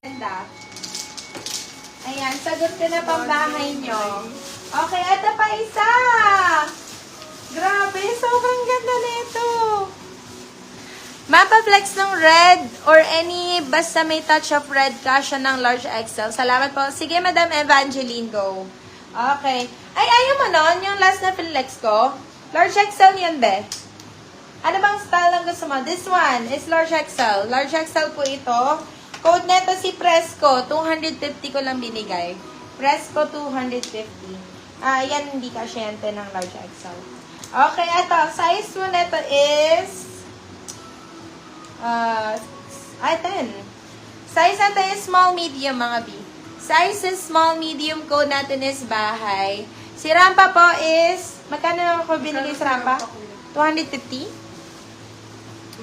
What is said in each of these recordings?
Ganda. Ayan, sagot ko na pambahay nyo. Okay, ito pa isa. Grabe, sobrang ganda nito. Mapa-flex ng red or any basta may touch of red kasha ng large XL. Salamat po. Sige, Madam Evangeline, go. Okay. Ay, ayaw mo nun? Yung last na flex ko? Large XL yan, be. Ano bang style ang gusto mo? This one is large XL. Large XL po ito. Code neto si Presco. 250 ko lang binigay. Presco 250. Yan hindi kasyente ng large XL. Okay, ito. Size mo neto is 10. Size natin is small, medium, mga B. Size is small, medium. Code natin is bahay. Si Rampa po is, magkano ako binigay sa Rampa? 250?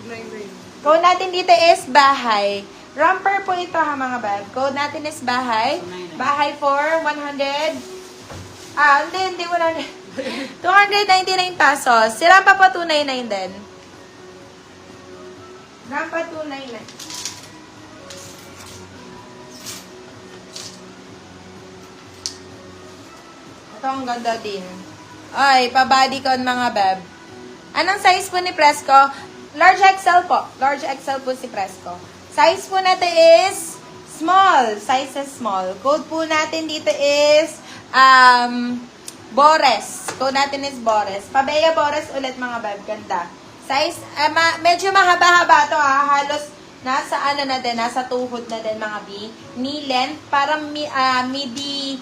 299. Code natin dito is bahay. Romper po ito ha mga bab. Code natin is bahay. Bahay for 100. Hindi 100. 299 pesos. Si Rampa po 299 din. Rampa 299. Ito ang ganda din. Ay, pa-bodycon mga bab. Anong size po ni Presco? Large XL po. Large XL po si Presco. Size po natin is small. Size is small. Code po natin dito is Bores. Code natin is Bores. Pabeya Bores ulit mga bab. Ganda. Size, medyo mahaba-haba to ha. Halos nasa ano na din, nasa tuhod na din mga B. Knee length. Parang midi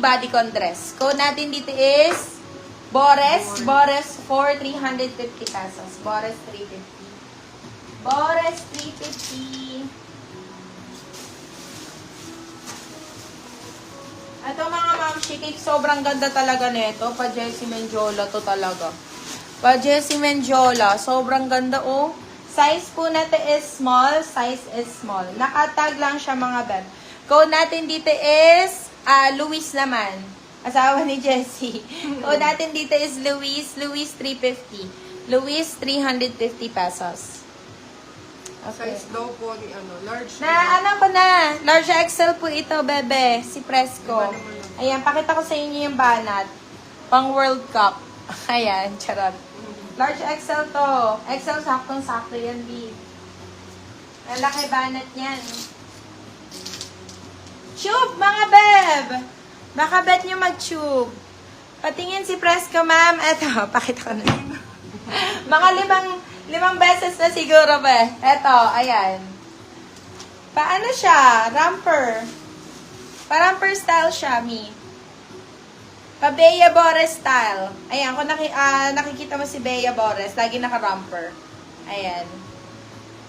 bodycon dress. Code natin dito is Bores. Bores for 350 pesos. Bores 350. Bores 350. Ito mga mamshi cake, sobrang ganda talaga nito. Pa Jessie Menjola to talaga. Pa Jessie Menjola, sobrang ganda oh. Size po natin is small. Size is small. Nakatag lang siya mga beb. Code natin dito is Luis naman. Asawa ni Jessie. Code natin dito is Luis. Luis 350. Luis 350 pesos. Okay. Size daw po ni large. Large XL po ito, bebe. Si Presco. Ayan, pakita ko sa inyo yung banat. Pang World Cup. Ayan, charot. Large XL to. XL saktong-sakto yan, B. Malaki banat yan. Tube, mga beb! Baka bet nyo mag-tube. Patingin si Presco, ma'am. Eto, pakita ko na. Mga limang beses na siguro ba? Eto, ayan. Paano siya? Ramper. Pa-ramper style siya, Mi. Pa-Bea Bores style. Ayan, kung nakikita mo si Bea Bores, lagi naka-ramper. Ayan.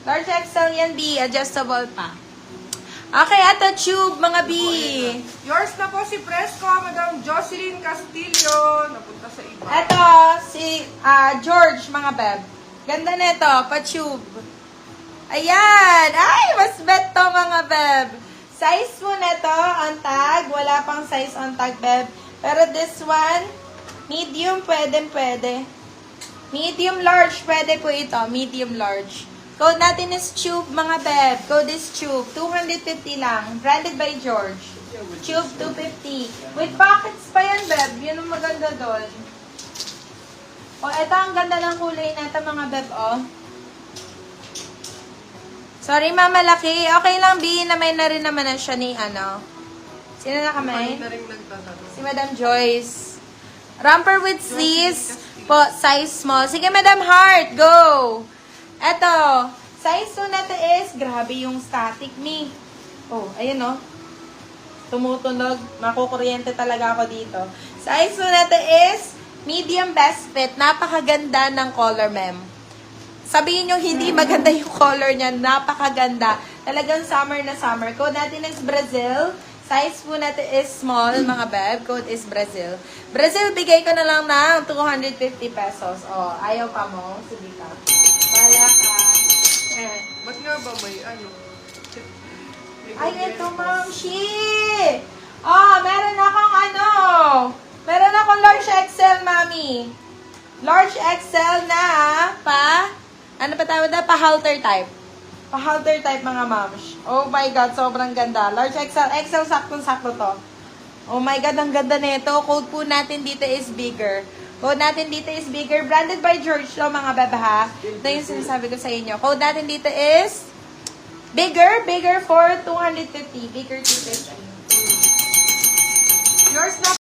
Large XL yan, B. Adjustable pa. Okay, eto tube, mga B. Yours na po si Presco, Madam Jocelyn Castillo. Napunta sa iba. Eto, si George, mga beb. Ganda nito, pa-tube. Ayan! Ay, mas bet to, mga beb. Size mo nito, on tag. Wala pang size on tag, beb. Pero this one, medium, pwede. Medium large, pwede po ito. Medium large. Code natin is tube, mga beb. Code is tube. 250 lang. Branded by George. Tube, 250. With pockets pa yan, beb. Yun ang maganda doon. O, ito ang ganda ng kulay nito, mga beb, oh. Sorry, mama, laki. Okay lang, B, na may na rin naman na siya ni, Sino na kamay? Na rin nagtatanong. Si Madam Joyce. Romper with sleeves po, size small. Sige, Madam Heart, go! Eto, size 2 natin is, grabe yung static ni. Oh, ayun oh. Tumutunog. Makukuryente talaga ako dito. Size 2 natin is, medium best fit. Napakaganda ng color, ma'am. Sabihin nyo, hindi maganda yung color niya. Napakaganda. Talagang summer na summer. Code natin is Brazil. Size po natin is small, mga beb. Code is Brazil. Brazil, bigay ko na lang ng 250 pesos. Oh, ayaw pa mo. Sige ka. Bala ka. Ba't nga ba may Ay, ito, ma'am. Oh, meron akong Meron akong large XL, mami. Large XL na pa, ano pa tawag na? Pa-halter type. Pa-halter type mga moms. Oh my God, sobrang ganda. Large XL, XL saktong-sakto to. Oh my God, ang ganda nito. Code po natin dito is bigger. Code natin dito is bigger. Branded by George to mga bebe ha. Ito yung sinasabi ko sa inyo. Code natin dito is bigger for 250. Bigger tito. Yours na